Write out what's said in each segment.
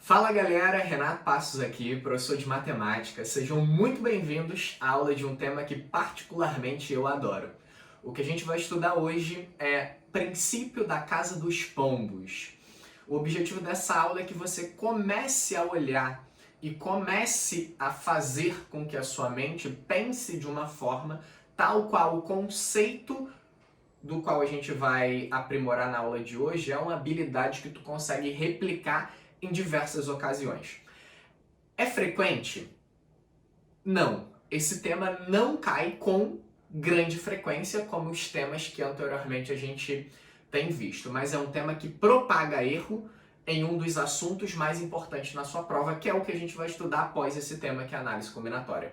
Fala galera, Renato Passos aqui, professor de matemática. Sejam muito bem-vindos à aula de um tema que particularmente eu adoro. O que a gente vai estudar hoje é princípio da casa dos pombos. O objetivo dessa aula é que você comece a olhar e comece a fazer com que a sua mente pense de uma forma tal qual o conceito do qual a gente vai aprimorar na aula de hoje é uma habilidade que tu consegue replicar em diversas ocasiões. É frequente? Não. Esse tema não cai com grande frequência como os temas que anteriormente a gente tem visto, mas é um tema que propaga erro em um dos assuntos mais importantes na sua prova, que é o que a gente vai estudar após esse tema, que é a análise combinatória.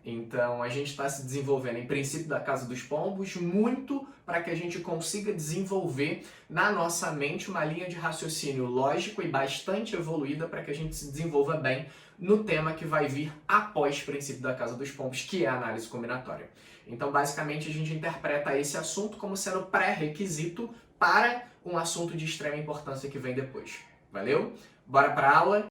Então, a gente está se desenvolvendo em princípio da Casa dos Pombos muito para que a gente consiga desenvolver na nossa mente uma linha de raciocínio lógico e bastante evoluída para que a gente se desenvolva bem no tema que vai vir após o princípio da Casa dos Pombos, que é a análise combinatória. Então, basicamente, a gente interpreta esse assunto como sendo pré-requisito para um assunto de extrema importância que vem depois. Valeu? Bora para a aula?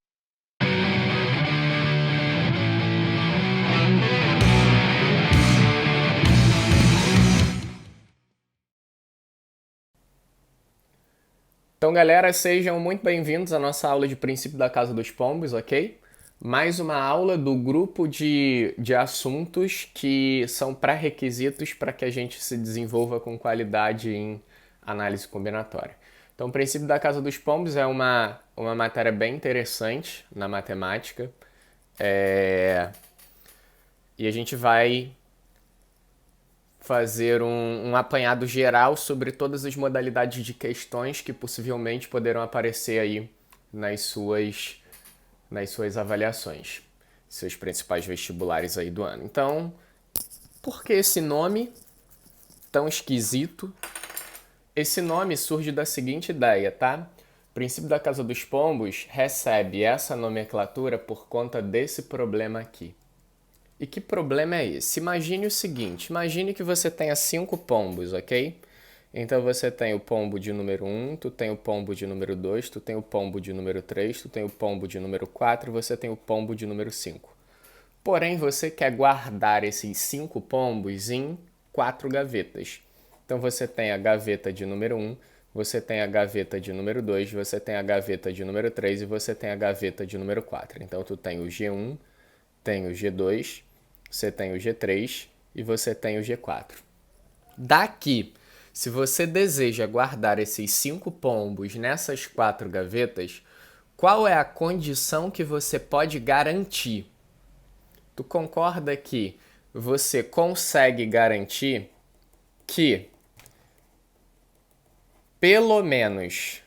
Então, galera, sejam muito bem-vindos à nossa aula de princípio da Casa dos Pombos, ok? Mais uma aula do grupo de assuntos que são pré-requisitos para que a gente se desenvolva com qualidade em análise combinatória. Então, o princípio da Casa dos Pombos é uma matéria bem interessante na matemática. E a gente vai fazer um apanhado geral sobre todas as modalidades de questões que possivelmente poderão aparecer aí nas suas avaliações, seus principais vestibulares aí do ano. Então, por que esse nome tão esquisito? Esse nome surge da seguinte ideia, tá? O princípio da Casa dos Pombos recebe essa nomenclatura por conta desse problema aqui. E que problema é esse? Imagine o seguinte, imagine que você tenha 5 pombos, ok? Então você tem o pombo de número 1, tu tem o pombo de número 2, tu tem o pombo de número 3, tu tem o pombo de número 4 e você tem o pombo de número 5. Porém, você quer guardar esses 5 pombos em 4 gavetas. Então você tem a gaveta de número 1, você tem a gaveta de número 2, você tem a gaveta de número 3 e você tem a gaveta de número 4. Então tu tem o G1, tem o G2, você tem o G3 e você tem o G4. Daqui, se você deseja guardar esses 5 pombos nessas 4 gavetas, qual é a condição que você pode garantir? Tu concorda que você consegue garantir que pelo menos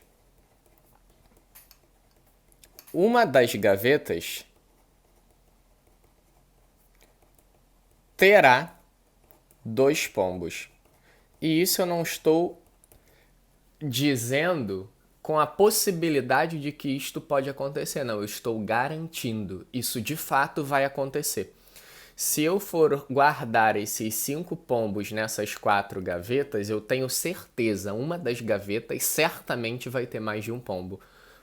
uma das gavetas terá 2 pombos. E isso eu não estou dizendo com a possibilidade de que isto pode acontecer, não. Eu estou garantindo. Isso de fato vai acontecer. Se eu for guardar esses 5 pombos nessas 4 gavetas, eu tenho certeza, uma das gavetas certamente vai ter mais de um pombo.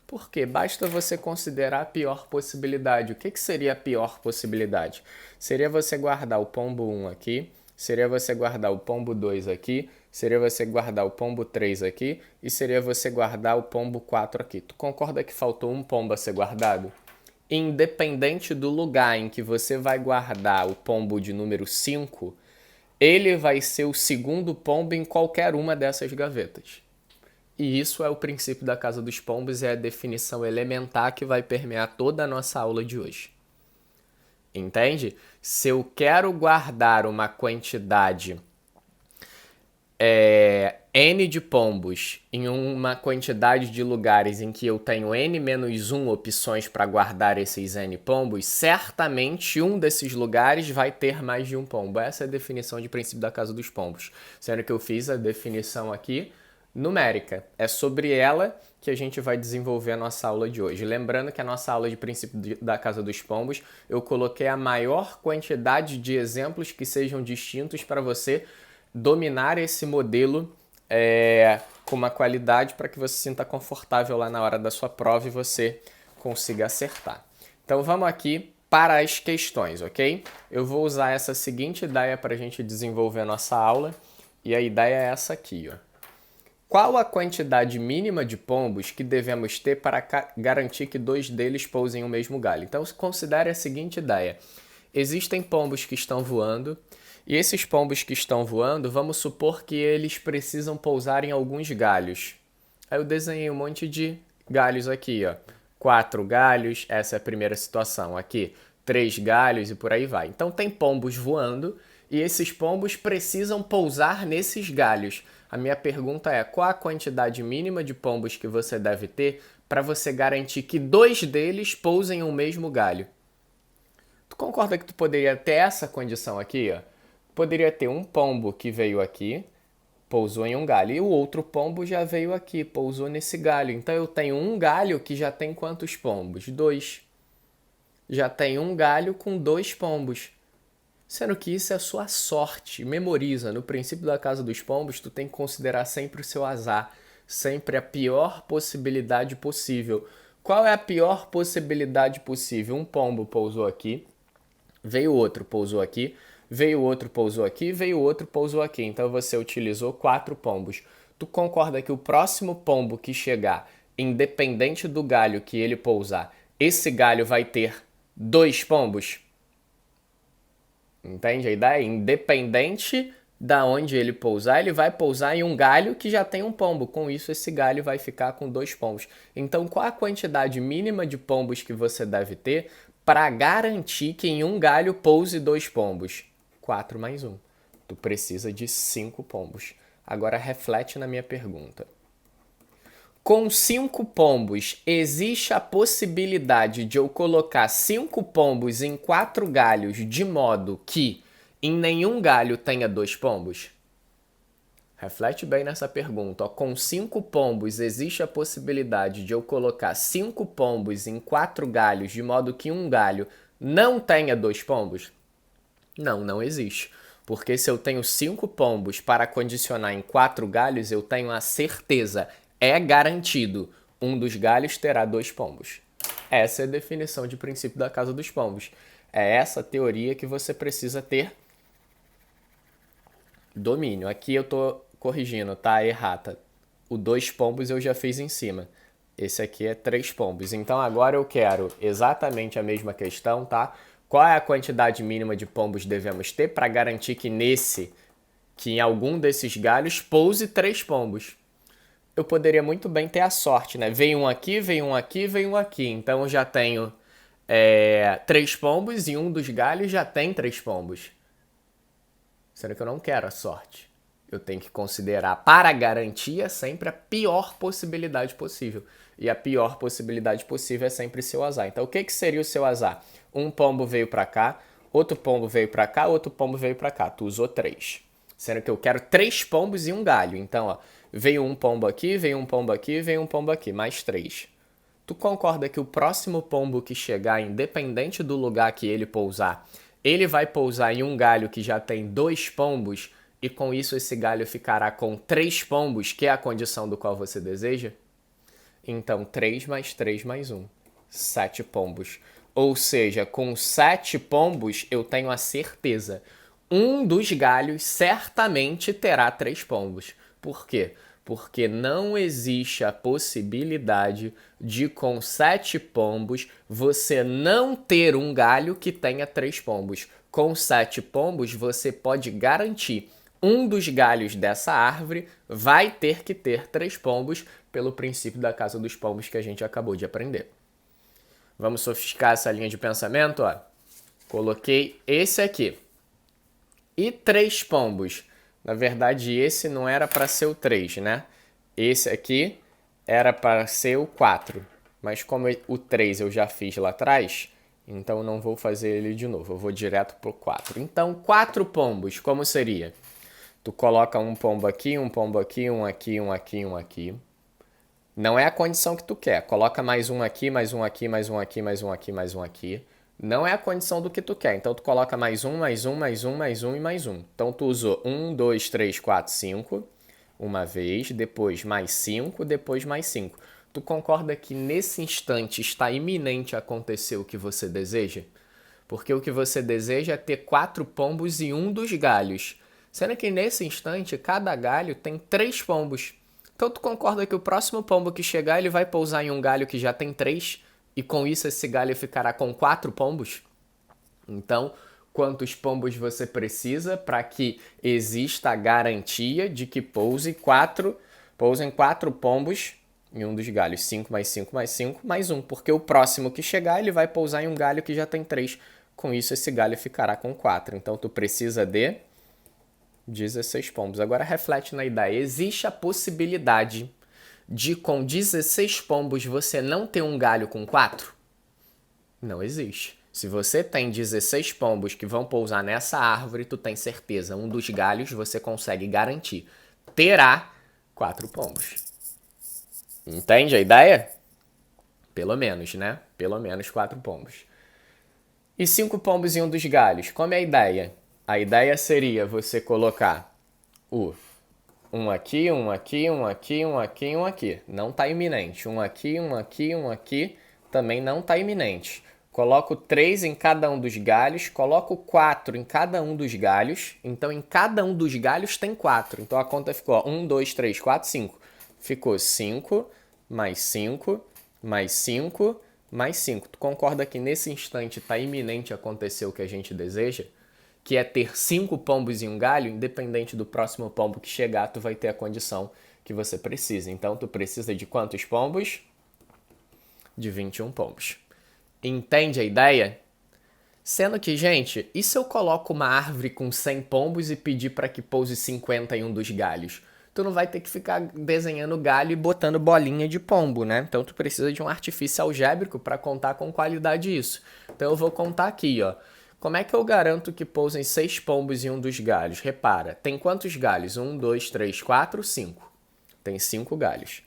Por quê? Basta você considerar a pior possibilidade. O que seria a pior possibilidade? Seria você guardar o pombo 1 aqui, seria você guardar o pombo 2 aqui, seria você guardar o pombo 3 aqui e seria você guardar o pombo 4 aqui. Tu concorda que faltou um pombo a ser guardado? Independente do lugar em que você vai guardar o pombo de número 5, ele vai ser o segundo pombo em qualquer uma dessas gavetas. E isso é o princípio da Casa dos Pombos e é a definição elementar que vai permear toda a nossa aula de hoje. Entende? Se eu quero guardar uma quantidade N de pombos em uma quantidade de lugares em que eu tenho N-1 opções para guardar esses N pombos, certamente um desses lugares vai ter mais de um pombo. Essa é a definição de princípio da Casa dos Pombos. Sendo que eu fiz a definição aqui numérica. É sobre ela que a gente vai desenvolver a nossa aula de hoje. Lembrando que a nossa aula de princípio da Casa dos Pombos, eu coloquei a maior quantidade de exemplos que sejam distintos para você dominar esse modelo com uma qualidade para que você se sinta confortável lá na hora da sua prova e você consiga acertar. Então vamos aqui para as questões, ok? Eu vou usar essa seguinte ideia para a gente desenvolver a nossa aula, e a ideia é essa aqui, ó. Qual a quantidade mínima de pombos que devemos ter para garantir que 2 deles pousem o mesmo galho? Então considere a seguinte ideia. Existem pombos que estão voando, e esses pombos que estão voando, vamos supor que eles precisam pousar em alguns galhos. Aí eu desenhei um monte de galhos aqui, ó. 4 galhos, essa é a primeira situação. Aqui, 3 galhos e por aí vai. Então tem pombos voando e esses pombos precisam pousar nesses galhos. A minha pergunta é, qual a quantidade mínima de pombos que você deve ter para você garantir que 2 deles pousem o mesmo galho? Tu concorda que tu poderia ter essa condição aqui, ó? Poderia ter um pombo que veio aqui, pousou em um galho, e o outro pombo já veio aqui, pousou nesse galho. Então eu tenho um galho que já tem quantos pombos? 2. Já tem um galho com 2 pombos. Sendo que isso é a sua sorte. Memoriza, no princípio da casa dos pombos, tu tem que considerar sempre o seu azar. Sempre a pior possibilidade possível. Qual é a pior possibilidade possível? Um pombo pousou aqui, veio outro, pousou aqui, veio outro, pousou aqui, veio outro, pousou aqui. Então você utilizou 4 pombos. Tu concorda que o próximo pombo que chegar, independente do galho que ele pousar, esse galho vai ter 2 pombos? Entende a ideia? Independente da onde ele pousar, ele vai pousar em um galho que já tem um pombo. Com isso, esse galho vai ficar com 2 pombos. Então, qual a quantidade mínima de pombos que você deve ter para garantir que em um galho pouse 2 pombos? 4 mais 1. Tu precisa de 5 pombos. Agora, reflete na minha pergunta. Com 5 pombos, existe a possibilidade de eu colocar 5 pombos em 4 galhos de modo que em nenhum galho tenha 2 pombos? Reflete bem nessa pergunta. Com 5 pombos, existe a possibilidade de eu colocar 5 pombos em 4 galhos de modo que um galho não tenha 2 pombos? Não, não existe. Porque se eu tenho 5 pombos para condicionar em 4 galhos, eu tenho a certeza, é garantido, um dos galhos terá 2 pombos. Essa é a definição de princípio da casa dos pombos. É essa teoria que você precisa ter domínio. Aqui eu estou corrigindo, tá? Errata. O 2 pombos eu já fiz em cima. Esse aqui é 3 pombos. Então agora eu quero exatamente a mesma questão, tá? Qual é a quantidade mínima de pombos devemos ter para garantir que em algum desses galhos pouse 3 pombos? Eu poderia muito bem ter a sorte, né? Veio um aqui, veio um aqui, veio um aqui. Então eu já tenho 3 pombos e um dos galhos já tem 3 pombos. Sendo que eu não quero a sorte. Eu tenho que considerar, para a garantia, sempre a pior possibilidade possível. E a pior possibilidade possível é sempre seu azar. Então o que seria o seu azar? Um pombo veio para cá, outro pombo veio para cá, outro pombo veio para cá. Tu usou 3. Sendo que eu quero 3 pombos e um galho. Então, ó, veio um pombo aqui, veio um pombo aqui, veio um pombo aqui, mais 3. Tu concorda que o próximo pombo que chegar, independente do lugar que ele pousar, ele vai pousar em um galho que já tem 2 pombos e com isso esse galho ficará com 3 pombos, que é a condição do qual você deseja? Então, 3 mais 3 mais 1. 7 pombos. Ou seja, com 7 pombos eu tenho a certeza. Um dos galhos certamente terá 3 pombos. Por quê? Porque não existe a possibilidade de, com 7 pombos, você não ter um galho que tenha 3 pombos. Com 7 pombos, você pode garantir um dos galhos dessa árvore vai ter que ter 3 pombos, pelo princípio da casa dos pombos que a gente acabou de aprender. Vamos sofisticar essa linha de pensamento? Ó. Coloquei esse aqui. E 3 pombos. Na verdade, esse não era para ser o 3, né? Esse aqui era para ser o 4. Mas como o 3 eu já fiz lá atrás, então eu não vou fazer ele de novo. Eu vou direto para o 4. Então, 4 pombos, como seria? Tu coloca um pombo aqui, um pombo aqui, um aqui, um aqui, um aqui. Não é a condição que tu quer. Coloca mais um aqui, mais um aqui, mais um aqui, mais um aqui, mais um aqui. Não é a condição do que tu quer. Então, tu coloca mais um, mais um, mais um, mais um e mais um. Então, tu usou 1, 2, 3, 4, 5 uma vez, depois mais 5, depois mais 5. Tu concorda que nesse instante está iminente acontecer o que você deseja? Porque o que você deseja é ter 4 pombos e um dos galhos. Sendo que nesse instante, cada galho tem 3 pombos. Então tu concorda que o próximo pombo que chegar, ele vai pousar em um galho que já tem 3, e com isso esse galho ficará com 4 pombos? Então, quantos pombos você precisa para que exista a garantia de que pousem 4 pombos em um dos galhos? 5 mais 5 mais 5 mais 1. Porque o próximo que chegar, ele vai pousar em um galho que já tem 3. Com isso, esse galho ficará com 4. Então, tu precisa de 16 pombos. Agora, reflete na ideia. Existe a possibilidade de, com 16 pombos, você não ter um galho com 4? Não existe. Se você tem 16 pombos que vão pousar nessa árvore, tu tem certeza, um dos galhos você consegue garantir. Terá 4 pombos. Entende a ideia? Pelo menos, né? Pelo menos 4 pombos. E 5 pombos em um dos galhos. Como é a ideia? A ideia seria você colocar um aqui, um aqui, um aqui, um aqui, um aqui. Não está iminente. Um aqui, um aqui, um aqui. Também não está iminente. Coloco 3 em cada um dos galhos. Coloco 4 em cada um dos galhos. Então, em cada um dos galhos tem 4. Então, a conta ficou 1, 2, 3, 4, 5. Ficou 5, mais 5, mais 5, mais 5. Tu concorda que nesse instante está iminente acontecer o que a gente deseja? Que é ter 5 pombos em um galho, independente do próximo pombo que chegar, tu vai ter a condição que você precisa. Então, tu precisa de quantos pombos? De 21 pombos. Entende a ideia? Sendo que, gente, e se eu coloco uma árvore com 100 pombos e pedir para que pouse 50 em um dos galhos? Tu não vai ter que ficar desenhando galho e botando bolinha de pombo, né? Então, tu precisa de um artifício algébrico para contar com qualidade isso. Então, eu vou contar aqui, ó. Como é que eu garanto que pousem 6 pombos em um dos galhos? Repara, tem quantos galhos? 1, 2, 3, 4, 5. Tem 5 galhos.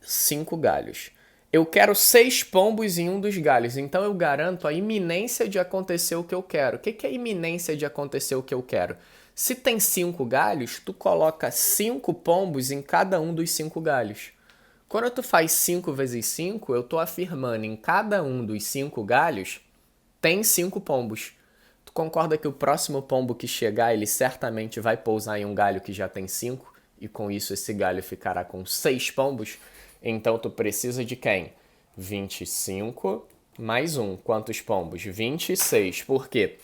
5 galhos. Eu quero 6 pombos em um dos galhos, então eu garanto a iminência de acontecer o que eu quero. O que é a iminência de acontecer o que eu quero? Se tem 5 galhos, tu coloca 5 pombos em cada um dos 5 galhos. Quando tu faz 5 vezes 5, eu estou afirmando em cada um dos 5 galhos tem 5 pombos. Tu concorda que o próximo pombo que chegar, ele certamente vai pousar em um galho que já tem 5, e com isso esse galho ficará com 6 pombos? Então tu precisa de quem? 25 mais 1. Quantos pombos? 26. Por quê?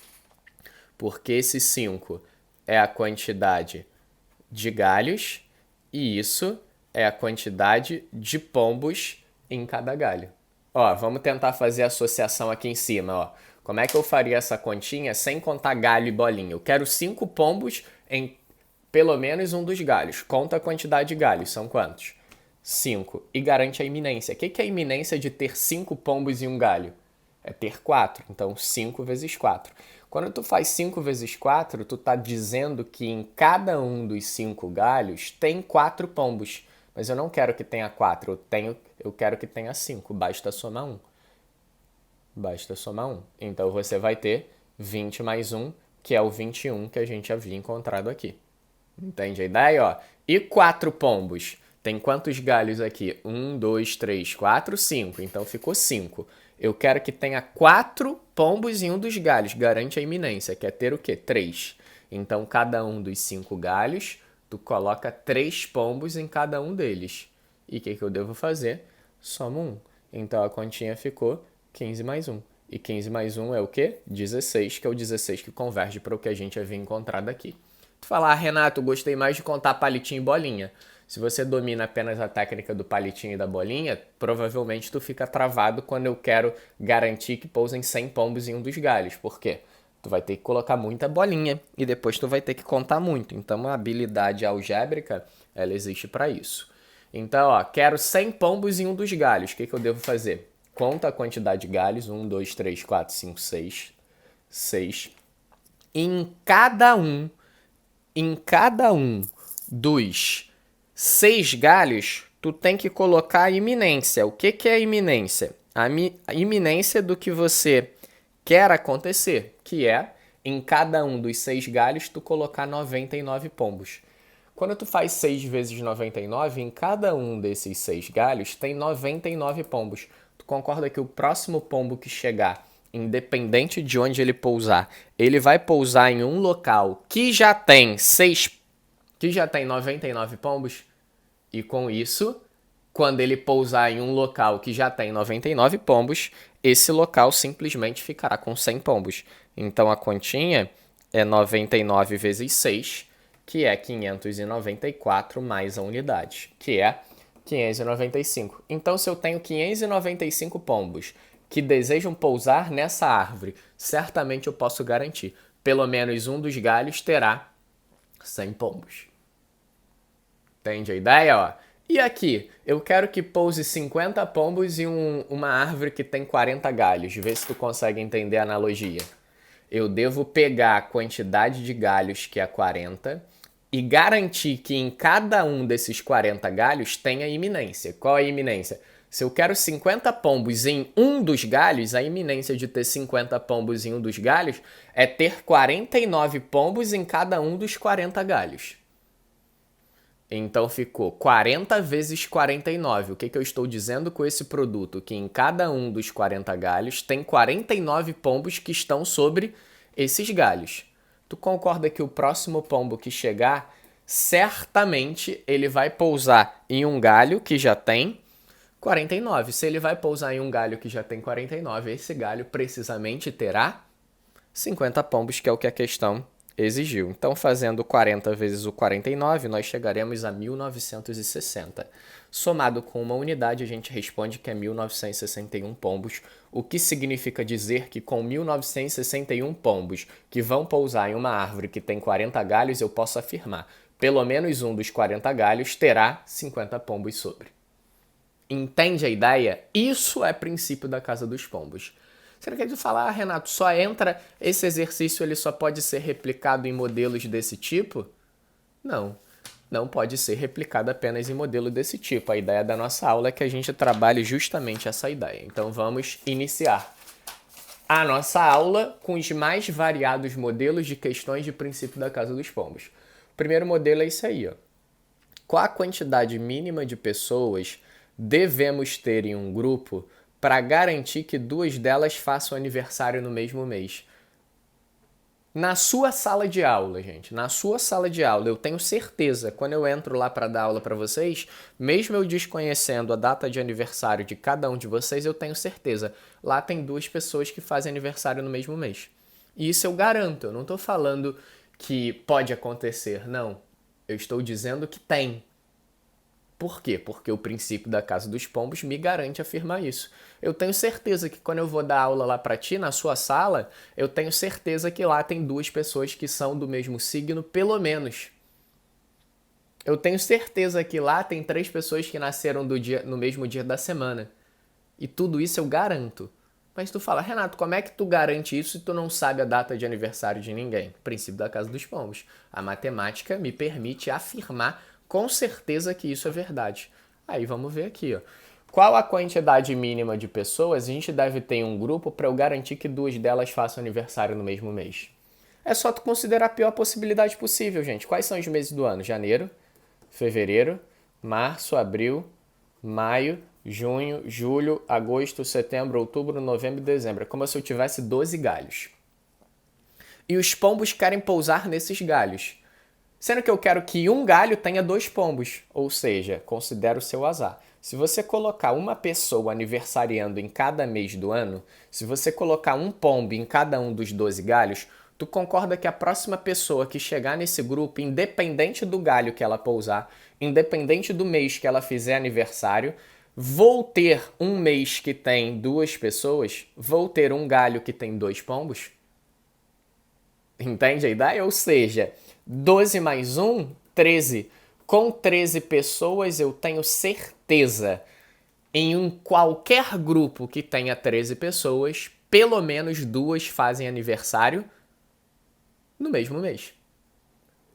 Porque esse 5 é a quantidade de galhos e isso é a quantidade de pombos em cada galho. Ó, vamos tentar fazer a associação aqui em cima, ó. Como é que eu faria essa continha sem contar galho e bolinha? Eu quero 5 pombos em pelo menos um dos galhos. Conta a quantidade de galhos. São quantos? 5. E garante a iminência. O que é a iminência de ter 5 pombos em um galho? É ter 4. Então, 5 vezes 4. Quando tu faz 5 vezes 4, tu tá dizendo que em cada um dos 5 galhos tem 4 pombos. Mas eu não quero que tenha 4. Eu quero que tenha 5. Basta somar 1. Basta somar 1. Então, você vai ter 20 mais 1, que é o 21 que a gente havia encontrado aqui. Entende a ideia? Ó? E 4 pombos? Tem quantos galhos aqui? 1, 2, 3, 4, 5. Então, ficou 5. Eu quero que tenha 4 pombos em um dos galhos. Garante a iminência. Quer ter o quê? 3. Então, cada um dos 5 galhos, tu coloca 3 pombos em cada um deles. E o que eu devo fazer? Soma 1. Então, a continha ficou 15 mais 1. E 15 mais 1 é o quê? 16, que é o 16 que converge para o que a gente havia encontrado aqui. Tu fala, Renato, gostei mais de contar palitinho e bolinha. Se você domina apenas a técnica do palitinho e da bolinha, provavelmente tu fica travado quando eu quero garantir que pousem 100 pombos em um dos galhos. Por quê? Tu vai ter que colocar muita bolinha e depois tu vai ter que contar muito. Então, a habilidade algébrica, ela existe para isso. Então, ó, quero 100 pombos em um dos galhos. O que eu devo fazer? Conta a quantidade de galhos. 1, 2, 3, 4, 5, 6. 6. Em cada um dos 6 galhos, tu tem que colocar a iminência. O que é a iminência? A iminência do que você quer acontecer, que é, em cada um dos 6 galhos, tu colocar 99 pombos. Quando tu faz 6 vezes 99, em cada um desses 6 galhos tem 99 pombos. Tu concorda que o próximo pombo que chegar, independente de onde ele pousar, ele vai pousar em um local que já tem 99 pombos? E com isso, quando ele pousar em um local que já tem 99 pombos, esse local simplesmente ficará com 100 pombos. Então a continha é 99 vezes 6, que é 594 mais a unidade, que é 595. Então, se eu tenho 595 pombos que desejam pousar nessa árvore, certamente eu posso garantir, pelo menos um dos galhos terá 100 pombos. Entende a ideia? Ó? E aqui, eu quero que pouse 50 pombos em uma árvore que tem 40 galhos. Vê se tu consegue entender a analogia. Eu devo pegar a quantidade de galhos, que é 40, e garantir que em cada um desses 40 galhos tenha iminência. Qual é a iminência? Se eu quero 50 pombos em um dos galhos, a iminência de ter 50 pombos em um dos galhos é ter 49 pombos em cada um dos 40 galhos. Então ficou 40 vezes 49. O que eu estou dizendo com esse produto? Que em cada um dos 40 galhos tem 49 pombos que estão sobre esses galhos. Tu concorda que o próximo pombo que chegar, certamente ele vai pousar em um galho que já tem 49. Se ele vai pousar em um galho que já tem 49, esse galho precisamente terá 50 pombos, que é o que a questão exigiu. Então, fazendo 40 vezes o 49, nós chegaremos a 1960. Somado com uma unidade, a gente responde que é 1961 pombos, o que significa dizer que com 1961 pombos que vão pousar em uma árvore que tem 40 galhos, eu posso afirmar, pelo menos um dos 40 galhos terá 50 pombos sobre. Entende a ideia? Isso é princípio da casa dos pombos. Você não quer falar, Renato, só entra esse exercício, ele só pode ser replicado em modelos desse tipo? Não, não pode ser replicado apenas em modelo desse tipo. A ideia da nossa aula é que a gente trabalhe justamente essa ideia. Então vamos iniciar a nossa aula com os mais variados modelos de questões de princípio da casa dos pombos. O primeiro modelo é esse aí, ó. Qual a quantidade mínima de pessoas devemos ter em um grupo para garantir que duas delas façam aniversário no mesmo mês? Na sua sala de aula, gente, na sua sala de aula, eu tenho certeza, quando eu entro lá para dar aula para vocês, mesmo eu desconhecendo a data de aniversário de cada um de vocês, eu tenho certeza, lá tem duas pessoas que fazem aniversário no mesmo mês. E isso eu garanto, eu não estou falando que pode acontecer, não. Eu estou dizendo que tem. Por quê? Porque o princípio da casa dos pombos me garante afirmar isso. Eu tenho certeza que quando eu vou dar aula lá para ti, na sua sala, eu tenho certeza que lá tem duas pessoas que são do mesmo signo, pelo menos. Eu tenho certeza que lá tem 3 pessoas que nasceram no mesmo dia da semana. E tudo isso eu garanto. Mas tu fala, Renato, como é que tu garante isso se tu não sabe a data de aniversário de ninguém? Princípio da casa dos pombos. A matemática me permite afirmar com certeza que isso é verdade. Aí vamos ver aqui, ó. Qual a quantidade mínima de pessoas a gente deve ter em um grupo para eu garantir que duas delas façam aniversário no mesmo mês? É só tu considerar a pior possibilidade possível, gente. Quais são os meses do ano? Janeiro, fevereiro, março, abril, maio, junho, julho, agosto, setembro, outubro, novembro e dezembro. É como se eu tivesse 12 galhos. E os pombos querem pousar nesses galhos. Sendo que eu quero que um galho tenha 2 pombos, ou seja, considero o seu azar. Se você colocar uma pessoa aniversariando em cada mês do ano, se você colocar um pombo em cada um dos 12 galhos, tu concorda que a próxima pessoa que chegar nesse grupo, independente do galho que ela pousar, independente do mês que ela fizer aniversário, vou ter um mês que tem 2 pessoas, vou ter um galho que tem 2 pombos? Entende a ideia? Ou seja, 12 mais 1, 13. Com 13 pessoas, eu tenho certeza, em qualquer grupo que tenha 13 pessoas, pelo menos 2 fazem aniversário no mesmo mês.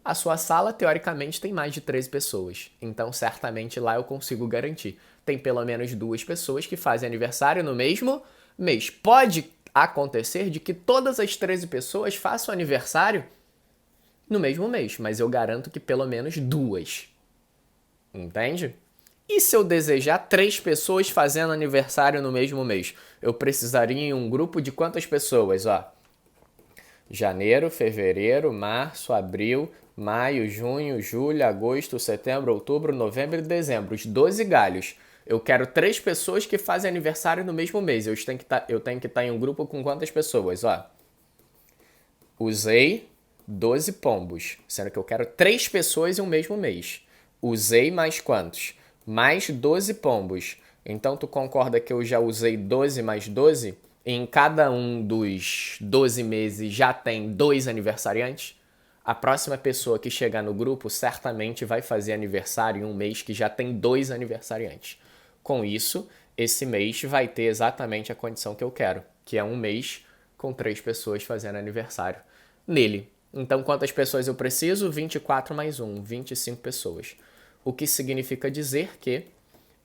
A sua sala, teoricamente, tem mais de 13 pessoas. Então, certamente, lá eu consigo garantir. Tem pelo menos 2 pessoas que fazem aniversário no mesmo mês. Pode acontecer de que todas as 13 pessoas façam aniversário no mesmo mês, mas eu garanto que pelo menos 2. Entende? E se eu desejar 3 pessoas fazendo aniversário no mesmo mês? Eu precisaria em um grupo de quantas pessoas? Ó, janeiro, fevereiro, março, abril, maio, junho, julho, agosto, setembro, outubro, novembro e dezembro. Os 12 galhos. Eu quero 3 pessoas que fazem aniversário no mesmo mês. Eu tenho que estar em um grupo com quantas pessoas? Ó, usei 12 pombos, sendo que eu quero 3 pessoas em um mesmo mês. Usei mais quantos? Mais 12 pombos. Então tu concorda que eu já usei 12 mais 12? Em cada um dos 12 meses já tem 2 aniversariantes? A próxima pessoa que chegar no grupo certamente vai fazer aniversário em um mês que já tem 2 aniversariantes. Com isso, esse mês vai ter exatamente a condição que eu quero, que é um mês com 3 pessoas fazendo aniversário nele. Então, quantas pessoas eu preciso? 24 mais 1, 25 pessoas. O que significa dizer que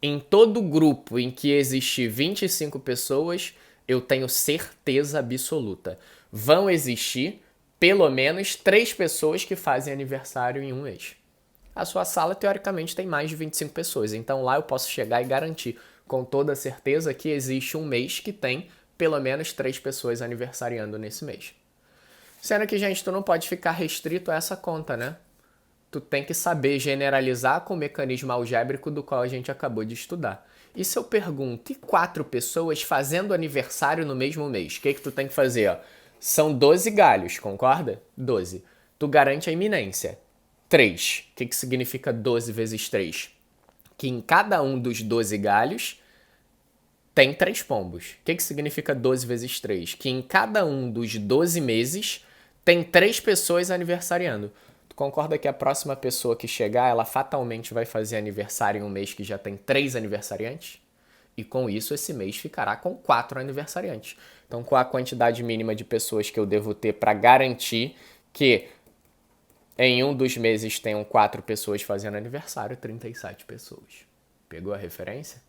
em todo grupo em que existir 25 pessoas, eu tenho certeza absoluta. Vão existir pelo menos 3 pessoas que fazem aniversário em um mês. A sua sala, teoricamente, tem mais de 25 pessoas. Então lá eu posso chegar e garantir com toda certeza que existe um mês que tem pelo menos 3 pessoas aniversariando nesse mês. Sendo que, gente, tu não pode ficar restrito a essa conta, né? Tu tem que saber generalizar com o mecanismo algébrico do qual a gente acabou de estudar. E se eu pergunto, e 4 pessoas fazendo aniversário no mesmo mês? O que tu tem que fazer? Ó? São 12 galhos, concorda? 12. Tu garante a iminência. 3. O que significa 12 vezes 3? Que em cada um dos 12 galhos tem 3 pombos. O que significa 12 vezes 3? Que em cada um dos 12 meses tem 3 pessoas aniversariando. Tu concorda que a próxima pessoa que chegar, ela fatalmente vai fazer aniversário em um mês que já tem 3 aniversariantes? E com isso, esse mês ficará com 4 aniversariantes. Então, qual a quantidade mínima de pessoas que eu devo ter para garantir que em um dos meses tenham 4 pessoas fazendo aniversário? 37 pessoas. Pegou a referência?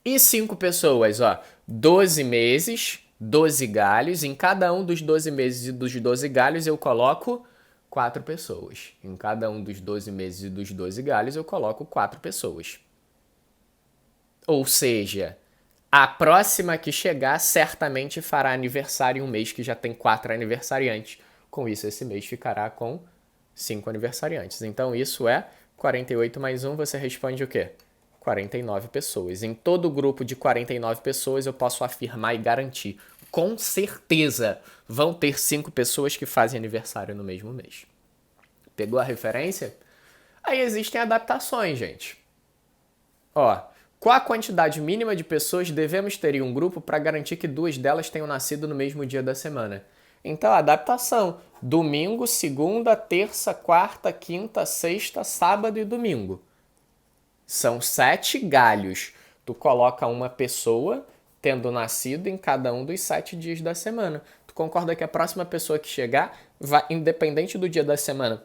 E 5 pessoas, ó. 12 meses, 12 galhos. Em cada um dos 12 meses e dos 12 galhos eu coloco 4 pessoas. Em cada um dos 12 meses e dos 12 galhos eu coloco 4 pessoas. Ou seja, a próxima que chegar certamente fará aniversário em um mês que já tem 4 aniversariantes. Com isso, esse mês ficará com 5 aniversariantes. Então, isso é 48 mais 1, você responde o quê? 49 pessoas. Em todo grupo de 49 pessoas, eu posso afirmar e garantir, com certeza, vão ter 5 pessoas que fazem aniversário no mesmo mês. Pegou a referência? Aí existem adaptações, gente. Ó, qual a quantidade mínima de pessoas devemos ter em um grupo para garantir que 2 delas tenham nascido no mesmo dia da semana? Então, adaptação. Domingo, segunda, terça, quarta, quinta, sexta, sábado e domingo. São 7 galhos. Tu coloca uma pessoa tendo nascido em cada um dos 7 dias da semana. Tu concorda que a próxima pessoa que chegar, independente do dia da semana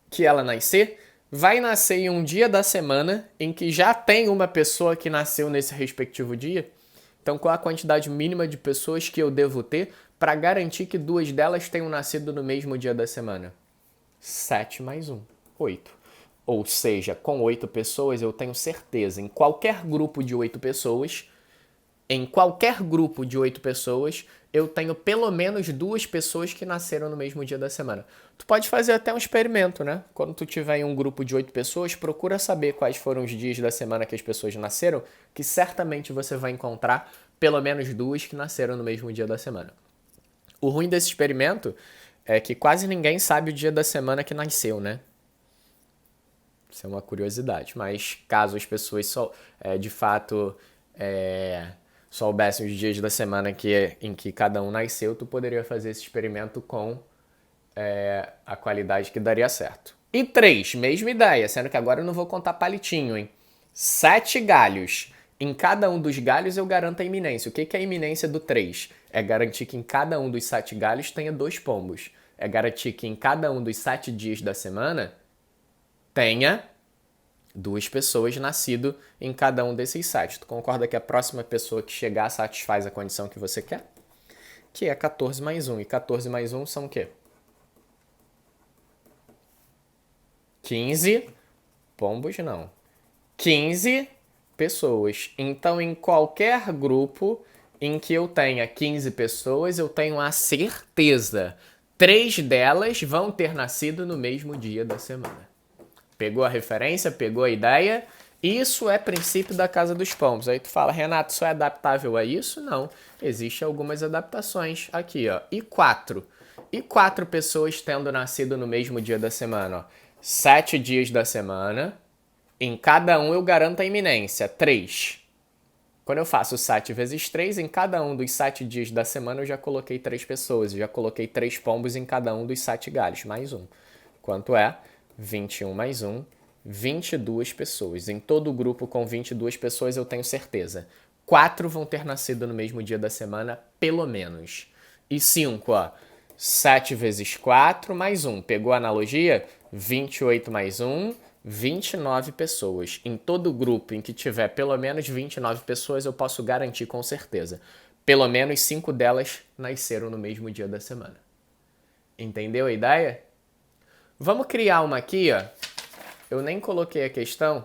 que ela nascer, vai nascer em um dia da semana em que já tem uma pessoa que nasceu nesse respectivo dia? Então, qual a quantidade mínima de pessoas que eu devo ter para garantir que 2 delas tenham nascido no mesmo dia da semana? 7 mais 1, 8. Ou seja, com 8 pessoas eu tenho certeza, em qualquer grupo de 8 pessoas, eu tenho pelo menos 2 pessoas que nasceram no mesmo dia da semana. Tu pode fazer até um experimento, né? Quando tu tiver em um grupo de 8 pessoas, procura saber quais foram os dias da semana que as pessoas nasceram, que certamente você vai encontrar pelo menos 2 que nasceram no mesmo dia da semana. O ruim desse experimento é que quase ninguém sabe o dia da semana que nasceu, né? Isso é uma curiosidade. Mas caso as pessoas de fato soubessem os dias da semana em que cada um nasceu, tu poderia fazer esse experimento com a qualidade que daria certo. E 3, mesma ideia, sendo que agora eu não vou contar palitinho, hein? 7 galhos. Em cada um dos galhos eu garanto a iminência. O que é a iminência do 3? É garantir que em cada um dos 7 galhos tenha 2 pombos. É garantir que em cada um dos 7 dias da semana tenha 2 pessoas nascido em cada um desses 7. Tu concorda que a próxima pessoa que chegar satisfaz a condição que você quer? Que é 14 mais 1. E 14 mais 1 são o quê? 15 pombos não. 15 pessoas. Então, em qualquer grupo em que eu tenha 15 pessoas, eu tenho a certeza. 3 delas vão ter nascido no mesmo dia da semana. Pegou a referência? Pegou a ideia? Isso é princípio da casa dos pombos. Aí tu fala, Renato, isso é adaptável a isso? Não. Existem algumas adaptações aqui, ó. E 4? E 4 pessoas tendo nascido no mesmo dia da semana, ó. 7 dias da semana. Em cada um eu garanto a iminência. 3. Quando eu faço 7 vezes 3, em cada um dos 7 dias da semana eu já coloquei 3 pessoas. Eu já coloquei 3 pombos em cada um dos 7 galhos. Mais um. Quanto é? 21 mais 1, 22 pessoas. Em todo o grupo com 22 pessoas eu tenho certeza. 4 vão ter nascido no mesmo dia da semana, pelo menos. E 5, ó. 7 vezes 4 mais 1. Pegou a analogia? 28 mais 1, 29 pessoas. Em todo grupo em que tiver pelo menos 29 pessoas, eu posso garantir com certeza. Pelo menos 5 delas nasceram no mesmo dia da semana. Entendeu a ideia? Vamos criar uma aqui, ó. Eu nem coloquei a questão.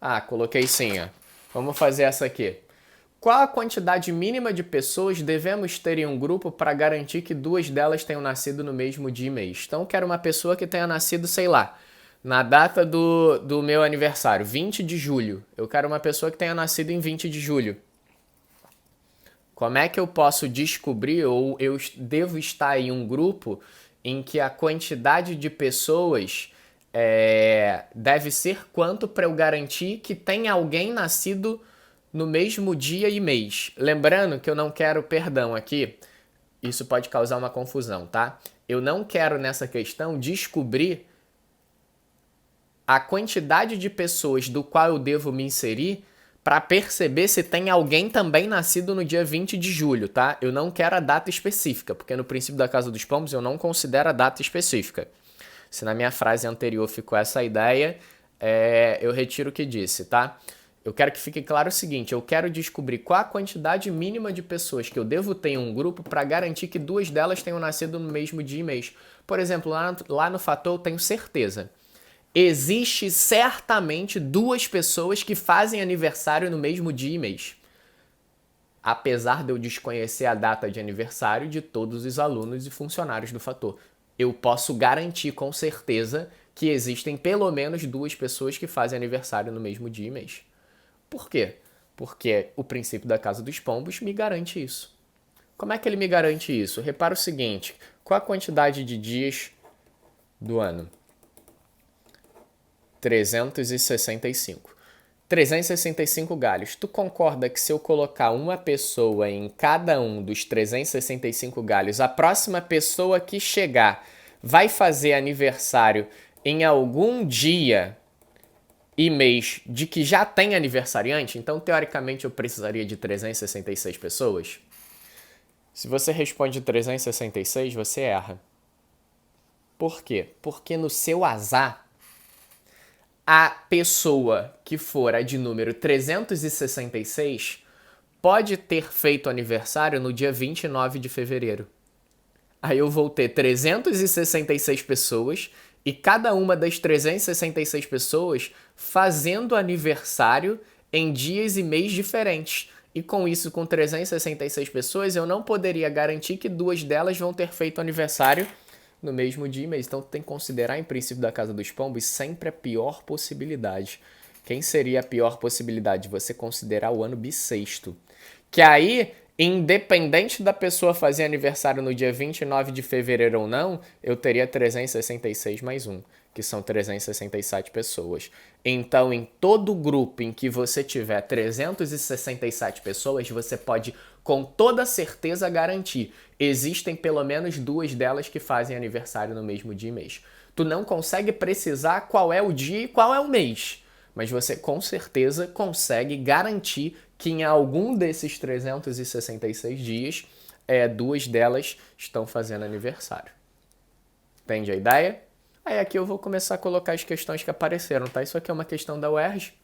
Ah, coloquei sim, ó. Vamos fazer essa aqui. Qual a quantidade mínima de pessoas devemos ter em um grupo para garantir que 2 delas tenham nascido no mesmo dia e mês? Então, eu quero uma pessoa que tenha nascido, sei lá, na data do meu aniversário, 20 de julho. Eu quero uma pessoa que tenha nascido em 20 de julho. Como é que eu posso descobrir, ou eu devo estar em um grupo em que a quantidade de pessoas deve ser quanto para eu garantir que tem alguém nascido no mesmo dia e mês? Lembrando que eu não quero, perdão aqui, isso pode causar uma confusão, tá? Eu não quero nessa questão descobrir a quantidade de pessoas do qual eu devo me inserir para perceber se tem alguém também nascido no dia 20 de julho, tá? Eu não quero a data específica, porque no princípio da Casa dos Pombos eu não considero a data específica. Se na minha frase anterior ficou essa ideia, eu retiro o que disse, tá? Eu quero que fique claro o seguinte, eu quero descobrir qual a quantidade mínima de pessoas que eu devo ter em um grupo para garantir que 2 delas tenham nascido no mesmo dia e mês. Por exemplo, lá no fator eu tenho certeza. Existe certamente 2 pessoas que fazem aniversário no mesmo dia e mês. Apesar de eu desconhecer a data de aniversário de todos os alunos e funcionários do fator, eu posso garantir com certeza que existem pelo menos 2 pessoas que fazem aniversário no mesmo dia e mês. Por quê? Porque o princípio da Casa dos Pombos me garante isso. Como é que ele me garante isso? Repara o seguinte, qual a quantidade de dias do ano? 365. 365 galhos. Tu concorda que se eu colocar uma pessoa em cada um dos 365 galhos, a próxima pessoa que chegar vai fazer aniversário em algum dia e mês de que já tem aniversariante? Então, teoricamente, eu precisaria de 366 pessoas? Se você responde 366, você erra. Por quê? Porque no seu azar, a pessoa que for a de número 366 pode ter feito aniversário no dia 29 de fevereiro. Aí eu vou ter 366 pessoas e cada uma das 366 pessoas fazendo aniversário em dias e mês diferentes. E com isso, com 366 pessoas, eu não poderia garantir que 2 delas vão ter feito aniversário no mesmo dia e mês. Então, tu tem que considerar, em princípio da Casa dos Pombos, sempre a pior possibilidade. Quem seria a pior possibilidade? Você considerar o ano bissexto. Que aí, independente da pessoa fazer aniversário no dia 29 de fevereiro ou não, eu teria 366 mais 1, que são 367 pessoas. Então, em todo grupo em que você tiver 367 pessoas, você pode com toda certeza garantir, existem pelo menos 2 delas que fazem aniversário no mesmo dia e mês. Tu não consegue precisar qual é o dia e qual é o mês, mas você com certeza consegue garantir que em algum desses 366 dias, 2 delas estão fazendo aniversário. Entende a ideia? Aí aqui eu vou começar a colocar as questões que apareceram, tá? Isso aqui é uma questão da UERJ.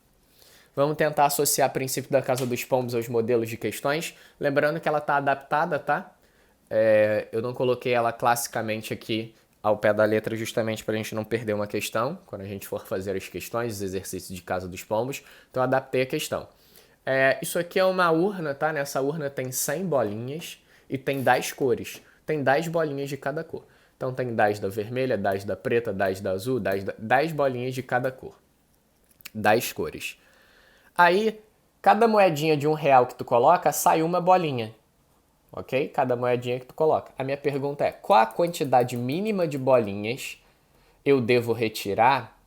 Vamos tentar associar o princípio da Casa dos Pombos aos modelos de questões. Lembrando que ela está adaptada, tá? Eu não coloquei ela classicamente aqui ao pé da letra justamente para a gente não perder uma questão, quando a gente for fazer as questões, os exercícios de casa dos pombos. Então eu adaptei a questão. Isso aqui é uma urna, tá? Nessa urna tem 100 bolinhas e tem 10 cores. Tem 10 bolinhas de cada cor. Então tem 10 da vermelha, 10 da preta, 10 da azul, 10 bolinhas de cada cor. 10 cores. Aí, cada moedinha de R$1 que tu coloca, sai uma bolinha. Ok? Cada moedinha que tu coloca. A minha pergunta é, qual a quantidade mínima de bolinhas eu devo retirar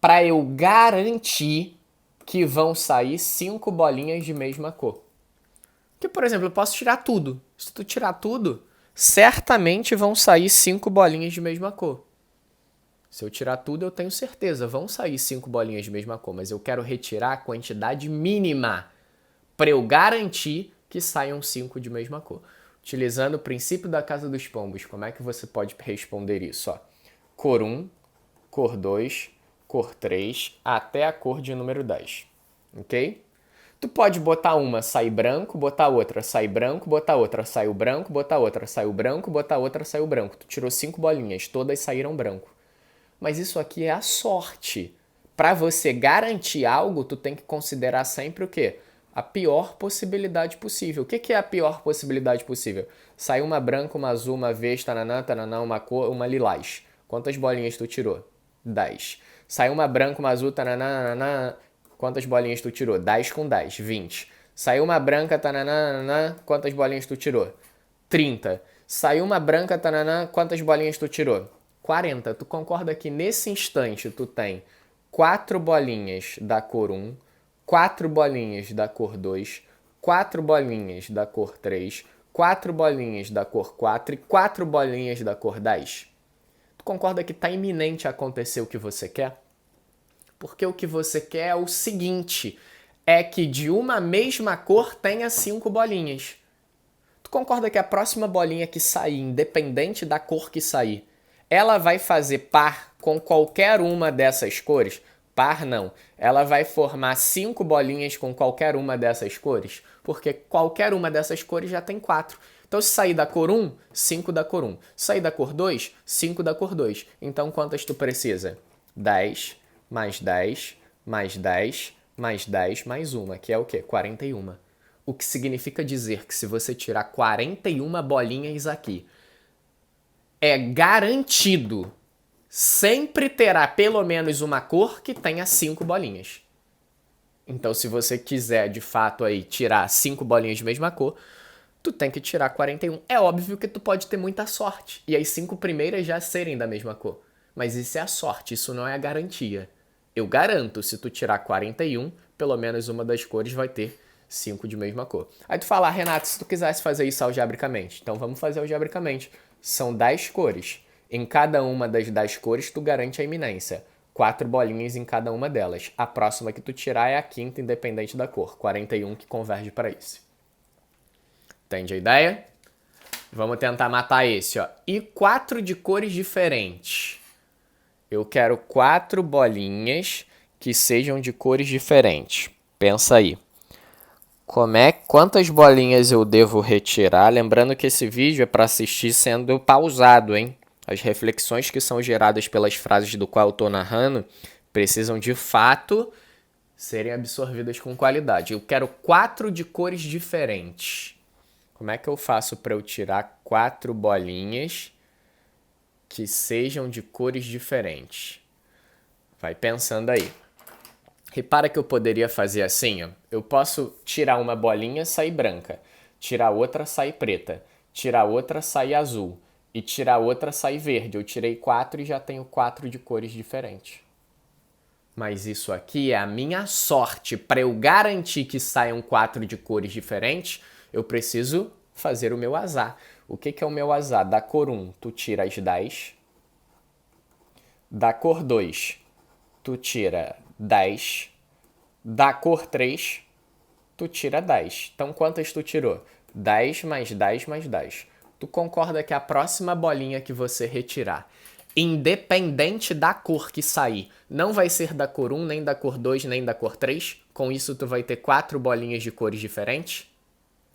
para eu garantir que vão sair 5 bolinhas de mesma cor? Porque, por exemplo, eu posso tirar tudo. Se tu tirar tudo, certamente vão sair 5 bolinhas de mesma cor. Se eu tirar tudo, eu tenho certeza, vão sair 5 bolinhas de mesma cor, mas eu quero retirar a quantidade mínima para eu garantir que saiam 5 de mesma cor. Utilizando o princípio da casa dos pombos, como é que você pode responder isso? Ó, cor 1, cor 2, cor 3, até a cor de número 10. Ok? Tu pode botar uma, sai branco, botar outra, sai branco, botar outra, sai o branco, botar outra, sai o branco, botar outra, sai o branco. Tu tirou 5 bolinhas, todas saíram branco. Mas isso aqui é a sorte. Para você garantir algo, tu tem que considerar sempre o quê? A pior possibilidade possível. O que é a pior possibilidade possível? Sai uma branca, uma azul, uma vez, tananã, tananã, uma cor, uma lilás. Quantas bolinhas tu tirou? 10. Sai uma branca, uma azul, tananã, tananã. Quantas bolinhas tu tirou? 10 com 10, 20. Saiu uma branca, tananã, tananã. Quantas bolinhas tu tirou? 30. Saiu uma branca, tananã. Quantas bolinhas tu tirou? 40. Tu concorda que nesse instante tu tem 4 bolinhas da cor 1, 4 bolinhas da cor 2, 4 bolinhas da cor 3, 4 bolinhas da cor 4 e 4 bolinhas da cor 10? Tu concorda que está iminente a acontecer o que você quer? Porque o que você quer é o seguinte, é que de uma mesma cor tenha 5 bolinhas. Tu concorda que a próxima bolinha que sair, independente da cor que sair, ela vai fazer par com qualquer uma dessas cores? Par não. Ela vai formar 5 bolinhas com qualquer uma dessas cores? Porque qualquer uma dessas cores já tem 4. Então, se sair da cor 1, 5 da cor 1. Sair da cor 2, 5 da cor 2. Então, quantas tu precisa? 10, mais 10, mais 10, mais 10, mais uma, que é o quê? 41. O que significa dizer que se você tirar 41 bolinhas aqui, é garantido, sempre terá pelo menos uma cor que tenha 5 bolinhas. Então, se você quiser, de fato, aí tirar 5 bolinhas de mesma cor, tu tem que tirar 41. É óbvio que tu pode ter muita sorte, e as 5 primeiras já serem da mesma cor. Mas isso é a sorte, isso não é a garantia. Eu garanto, se tu tirar 41, pelo menos uma das cores vai ter 5 de mesma cor. Aí tu fala, Renato, se tu quisesse fazer isso algebricamente, então vamos fazer algebricamente. São 10 cores. Em cada uma das 10 cores, tu garante a iminência. 4 bolinhas em cada uma delas. A próxima que tu tirar é a quinta, independente da cor. 41 que converge para isso. Entende a ideia? Vamos tentar matar esse, ó. E 4 de cores diferentes. Eu quero 4 bolinhas que sejam de cores diferentes. Pensa aí. Quantas bolinhas eu devo retirar? Lembrando que esse vídeo é para assistir sendo pausado, hein? As reflexões que são geradas pelas frases do qual eu estou narrando precisam, de fato, serem absorvidas com qualidade. Eu quero 4 de cores diferentes. Como é que eu faço para eu tirar 4 bolinhas que sejam de cores diferentes? Vai pensando aí. Repara que eu poderia fazer assim, ó. Eu posso tirar uma bolinha, sair branca. Tirar outra, sair preta. Tirar outra, sair azul. E tirar outra, sair verde. Eu tirei 4 e já tenho 4 de cores diferentes. Mas isso aqui é a minha sorte. Para eu garantir que saiam 4 de cores diferentes, eu preciso fazer o meu azar. O que é o meu azar? Da cor 1, tu tira as 10. Da cor 2, tu tira 10. Da cor 3, tu tira 10. Então, quantas tu tirou? 10 mais 10 mais 10. Tu concorda que a próxima bolinha que você retirar, independente da cor que sair, não vai ser da cor 1, nem da cor 2, nem da cor 3? Com isso, tu vai ter 4 bolinhas de cores diferentes?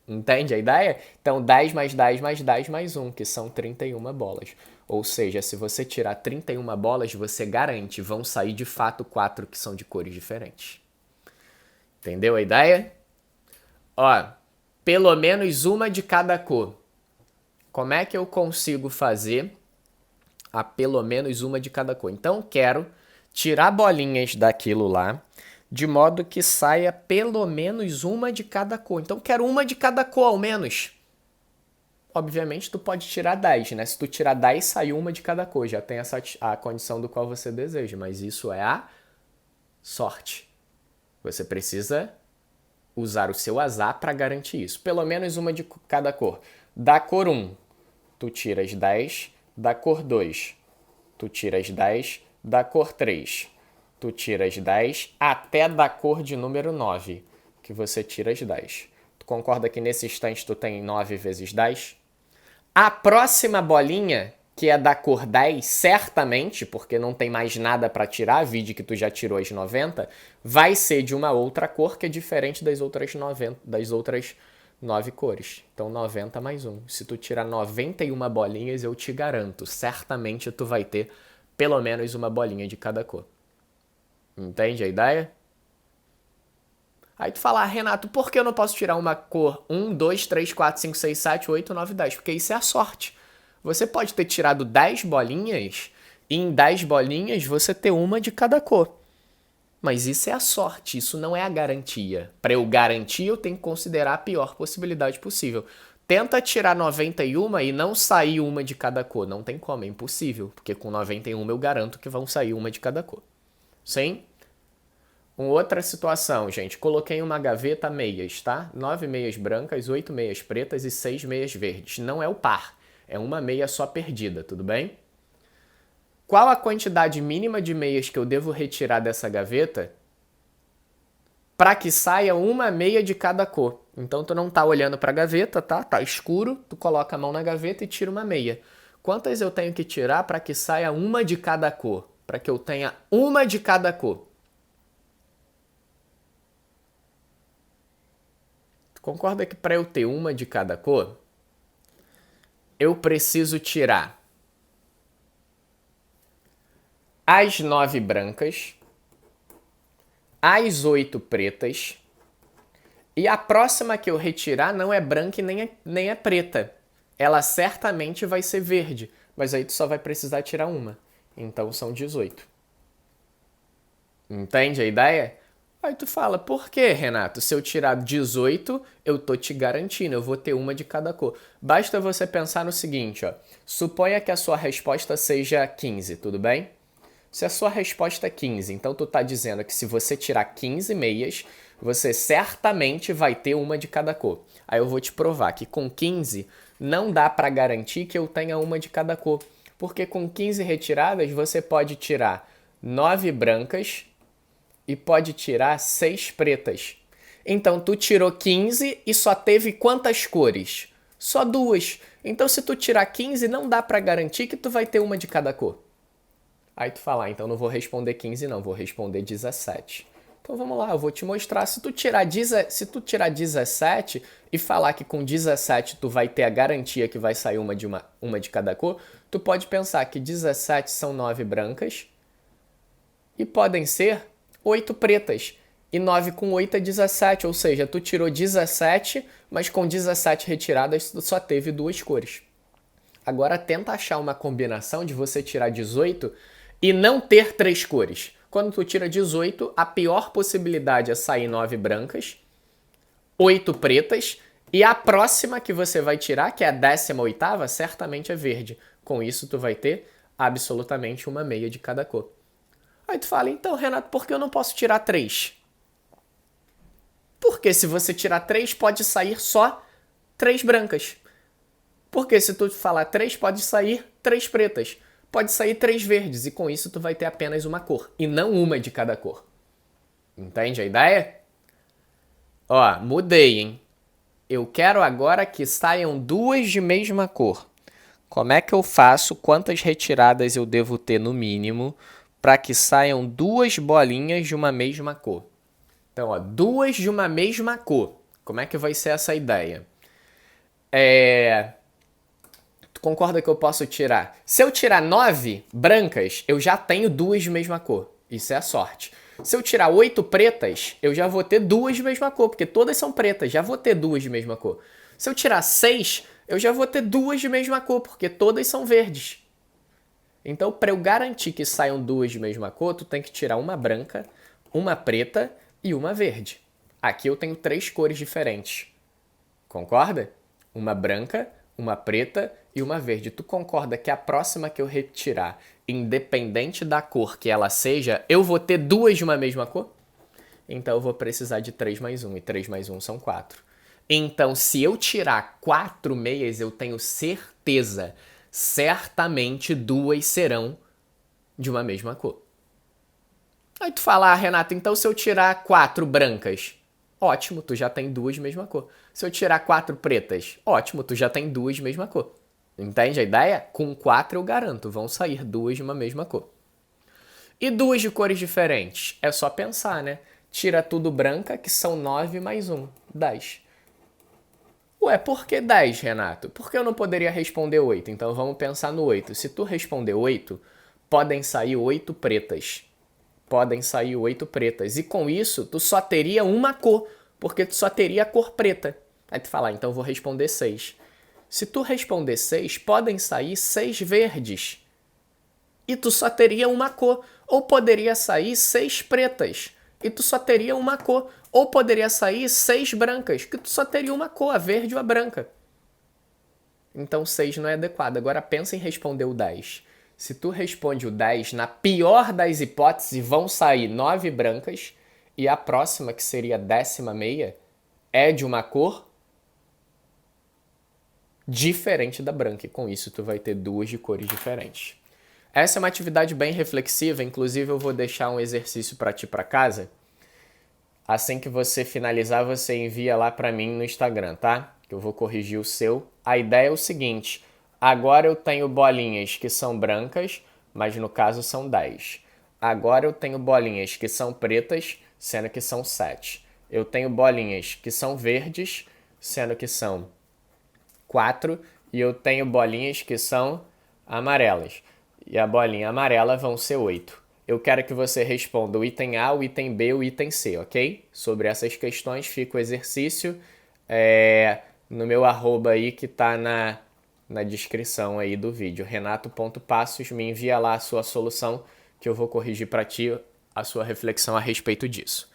Entende a ideia? Então, 10 mais 10 mais 10 mais 1, que são 31 bolas. Ou seja, se você tirar 31 bolas, você garante, vão sair de fato 4 que são de cores diferentes. Entendeu a ideia? Ó, pelo menos uma de cada cor. Como é que eu consigo fazer a pelo menos uma de cada cor? Então, quero tirar bolinhas daquilo lá, de modo que saia pelo menos uma de cada cor. Então, quero uma de cada cor, ao menos. Obviamente, tu pode tirar 10, né? Se tu tirar 10, sai uma de cada cor. Já tem a condição do qual você deseja, mas isso é a sorte. Você precisa usar o seu azar para garantir isso. Pelo menos uma de cada cor. Da cor 1, tu tiras 10. Da cor 2, tu tiras 10. Da cor 3, tu tiras 10. Até da cor de número 9, que você tira as 10. Tu concorda que nesse instante tu tem 9 vezes 10? A próxima bolinha, que é da cor 10, certamente, porque não tem mais nada para tirar, vide que tu já tirou as 90, vai ser de uma outra cor que é diferente das outras 90, das outras 9 cores. Então 90 mais 1. Se tu tirar 91 bolinhas, eu te garanto, certamente tu vai ter pelo menos uma bolinha de cada cor. Entende a ideia? Aí tu fala, Renato, por que eu não posso tirar uma cor 1, 2, 3, 4, 5, 6, 7, 8, 9, 10? Porque isso é a sorte. Você pode ter tirado 10 bolinhas e em 10 bolinhas você ter uma de cada cor. Mas isso é a sorte, isso não é a garantia. Para eu garantir, eu tenho que considerar a pior possibilidade possível. Tenta tirar 91 e não sair uma de cada cor. Não tem como, é impossível. Porque com 91 eu garanto que vão sair uma de cada cor. Sim? Uma outra situação, gente. Coloquei em uma gaveta meias, tá? 9 meias brancas, 8 meias pretas e 6 meias verdes. Não é o par. É uma meia só perdida, tudo bem? Qual a quantidade mínima de meias que eu devo retirar dessa gaveta para que saia uma meia de cada cor? Então, tu não tá olhando para a gaveta, tá? Tá escuro, tu coloca a mão na gaveta e tira uma meia. Quantas eu tenho que tirar para que saia uma de cada cor? Para que eu tenha uma de cada cor? Tu concorda que para eu ter uma de cada cor, eu preciso tirar as 9 brancas, as 8 pretas, e a próxima que eu retirar não é branca e nem é preta. Ela certamente vai ser verde, mas aí tu só vai precisar tirar uma. Então são 18. Entende a ideia? Aí tu fala, por que, Renato? Se eu tirar 18, eu tô te garantindo, eu vou ter uma de cada cor. Basta você pensar no seguinte, ó. Suponha que a sua resposta seja 15, tudo bem? Se a sua resposta é 15, então tu tá dizendo que se você tirar 15 meias, você certamente vai ter uma de cada cor. Aí eu vou te provar que com 15 não dá para garantir que eu tenha uma de cada cor. Porque com 15 retiradas você pode tirar 9 brancas e pode tirar 6 pretas. Então tu tirou 15 e só teve quantas cores? Só 2. Então se tu tirar 15 não dá para garantir que tu vai ter uma de cada cor. Aí tu fala, então não vou responder 15 não, vou responder 17. Então vamos lá, eu vou te mostrar. Se tu tirar 17 e falar que com 17 tu vai ter a garantia que vai sair uma de cada cor, tu pode pensar que 17 são 9 brancas e podem ser 8 pretas. E 9 com 8 é 17, ou seja, tu tirou 17, mas com 17 retiradas tu só teve 2 cores. Agora tenta achar uma combinação de você tirar 18 e não ter 3 cores. Quando tu tira 18, a pior possibilidade é sair 9 brancas, 8 pretas, e a próxima que você vai tirar, que é a 18ª, certamente é verde. Com isso, tu vai ter absolutamente uma meia de cada cor. Aí tu fala, então, Renato, por que eu não posso tirar 3? Porque se você tirar 3, pode sair só 3 brancas. Porque se tu falar 3, pode sair 3 pretas. Pode sair 3 verdes e com isso tu vai ter apenas uma cor e não uma de cada cor. Entende a ideia? Ó, mudei, hein? Eu quero agora que saiam 2 de mesma cor. Como é que eu faço? Quantas retiradas eu devo ter no mínimo para que saiam 2 bolinhas de uma mesma cor? Então, ó, 2 de uma mesma cor. Como é que vai ser essa ideia? Tu concorda que eu posso tirar? Se eu tirar 9 brancas, eu já tenho 2 de mesma cor. Isso é a sorte. Se eu tirar 8 pretas, eu já vou ter 2 de mesma cor, porque todas são pretas, já vou ter 2 de mesma cor. Se eu tirar 6, eu já vou ter 2 de mesma cor, porque todas são verdes. Então, para eu garantir que saiam 2 de mesma cor, tu tem que tirar uma branca, uma preta e uma verde. Aqui eu tenho 3 cores diferentes. Concorda? Uma branca, uma preta e uma verde. Tu concorda que a próxima que eu retirar, independente da cor que ela seja, eu vou ter 2 de uma mesma cor? Então eu vou precisar de 3 mais 1, e 3 mais 1 são 4. Então, se eu tirar 4 meias, eu tenho certeza, certamente 2 serão de uma mesma cor. Aí tu fala, Renato, então se eu tirar 4 brancas, ótimo, tu já tem 2 de mesma cor. Se eu tirar 4 pretas, ótimo, tu já tem 2 de mesma cor. Entende a ideia? Com 4 eu garanto, vão sair 2 de uma mesma cor. E 2 de cores diferentes? É só pensar, né? Tira tudo branca, que são 9 mais 1, 10. Ué, por que 10, Renato? Porque eu não poderia responder 8, então vamos pensar no 8. Se tu responder 8, podem sair 8 pretas. Podem sair 8 pretas. E com isso, tu só teria uma cor, porque tu só teria a cor preta. Aí tu fala, então eu vou responder 6. Se tu responder 6, podem sair 6 verdes. E tu só teria uma cor. Ou poderia sair 6 pretas. E tu só teria uma cor. Ou poderia sair 6 brancas, que tu só teria uma cor, a verde ou a branca. Então 6 não é adequado. Agora pensa em responder o 10. Se tu responde o 10, na pior das hipóteses, vão sair 9 brancas e a próxima, que seria a 16ª, é de uma cor diferente da branca. E com isso tu vai ter 2 de cores diferentes. Essa é uma atividade bem reflexiva, inclusive eu vou deixar um exercício para ti para casa. Assim que você finalizar, você envia lá para mim no Instagram, tá? Que eu vou corrigir o seu. A ideia é o seguinte, agora eu tenho bolinhas que são brancas, mas no caso são 10. Agora eu tenho bolinhas que são pretas, sendo que são 7. Eu tenho bolinhas que são verdes, sendo que são 4. E eu tenho bolinhas que são amarelas. E a bolinha amarela vão ser 8. Eu quero que você responda o item A, o item B e o item C, ok? Sobre essas questões fica o exercício no meu arroba aí que tá na descrição aí do vídeo. Renato.passos, me envia lá a sua solução que eu vou corrigir para ti a sua reflexão a respeito disso.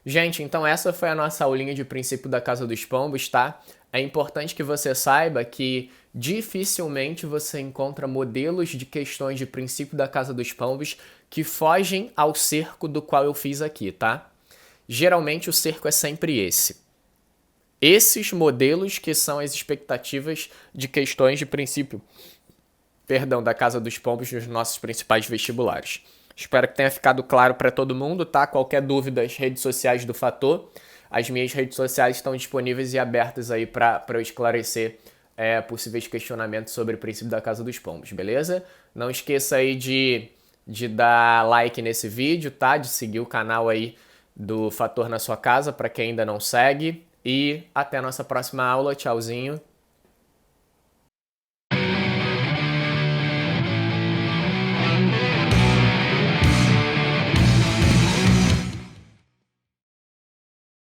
Gente, então essa foi a nossa aulinha de princípio da Casa dos Pombos, tá? É importante que você saiba que dificilmente você encontra modelos de questões de princípio da Casa dos Pombos que fogem ao cerco do qual eu fiz aqui, tá? Geralmente o cerco é sempre esse. Esses modelos que são as expectativas de questões de princípio, da Casa dos Pombos nos nossos principais vestibulares. Espero que tenha ficado claro para todo mundo, tá? Qualquer dúvida, as redes sociais do Fator. As minhas redes sociais estão disponíveis e abertas aí para eu esclarecer possíveis questionamentos sobre o princípio da Casa dos Pombos, beleza? Não esqueça aí de dar like nesse vídeo, tá? De seguir o canal aí do Fator na sua casa, para quem ainda não segue. E até a nossa próxima aula. Tchauzinho.